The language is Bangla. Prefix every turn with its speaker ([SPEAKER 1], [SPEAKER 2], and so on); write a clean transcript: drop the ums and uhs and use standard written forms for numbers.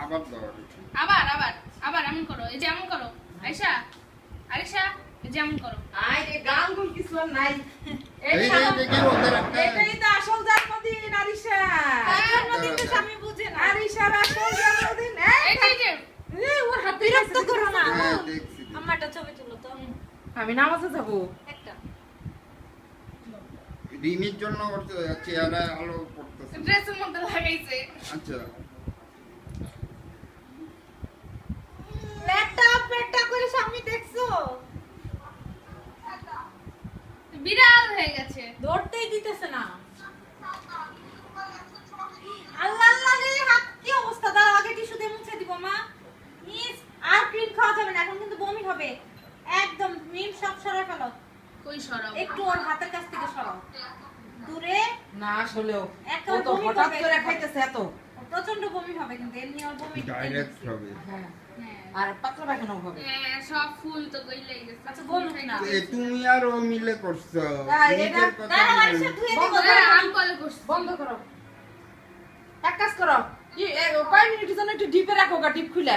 [SPEAKER 1] আবার দাও।
[SPEAKER 2] আবার এমন করো, এই যে এমন করো। আয়েশা এই যে এমন করো।
[SPEAKER 3] আরে গাল গুল কিছু আর নাই।
[SPEAKER 1] এই কি ওদের একটা
[SPEAKER 3] এটাই তো আসল জন্মদিন আরিশা।
[SPEAKER 2] জন্মদিন তো স্বামী বুঝে না।
[SPEAKER 3] আরিশার আসল জন্মদিন।
[SPEAKER 2] এই যে
[SPEAKER 3] ওর হাতে
[SPEAKER 2] বিরক্ত করো না।
[SPEAKER 1] দেখছি।
[SPEAKER 2] আমারটা ছবি তুলো তো
[SPEAKER 3] আমি নামাজে যাব।
[SPEAKER 2] একটা।
[SPEAKER 1] রিমির জন্য ওর চেহারা আলো পড়তেছে।
[SPEAKER 2] ড্রেসের মধ্যে লাগাইছে।
[SPEAKER 1] আচ্ছা
[SPEAKER 2] পেটটা করে স্বামী দেখছো? বিড়াল হয়ে গেছে, ধরতেই দিতেছে না। আল্লাহ আল্লাহ রে, হাত কি অবস্থা? দাও আগে টিস্যু দিয়ে মুছে দিব মা। মিস আর ক্রিম খাওয়া যাবে না, এখন কিন্তু বমি হবে একদম। মিম সব সরা ফেলো। কই সরাও? একটু ওর হাতের কাছ থেকে সরাও দূরে।
[SPEAKER 3] না আসলেও
[SPEAKER 2] একটা
[SPEAKER 3] ও তো
[SPEAKER 2] বমি
[SPEAKER 3] হঠাৎ
[SPEAKER 2] হবে।
[SPEAKER 3] করে খাইতেছে এত।
[SPEAKER 2] প্রচন্ড বমি হবে কিন্তু এমনি ওর বমি
[SPEAKER 1] ডাইরেক্ট হবে।
[SPEAKER 3] হ্যাঁ
[SPEAKER 2] হ্যাঁ
[SPEAKER 3] আর পাতলা পায়খানা হবে।
[SPEAKER 2] হ্যাঁ, সব ফুল তো গইলাই গেছে। আচ্ছা বলুক না।
[SPEAKER 1] তুমি আর ও মিলে করছো।
[SPEAKER 3] হ্যাঁ,
[SPEAKER 1] নিজের
[SPEAKER 3] এটা-
[SPEAKER 1] কথা
[SPEAKER 2] দাঁড়াও,
[SPEAKER 1] বলো।
[SPEAKER 2] আরিশা ধুয়ে দিব।
[SPEAKER 3] বন্ধ করো।
[SPEAKER 2] দাঁড়াও, আমি কলে করছি।
[SPEAKER 3] বন্ধ করো। এক কাজ করো, কয় মিনিটের জন্য একটু ডিপে রাখো গা, ডিপ খুলে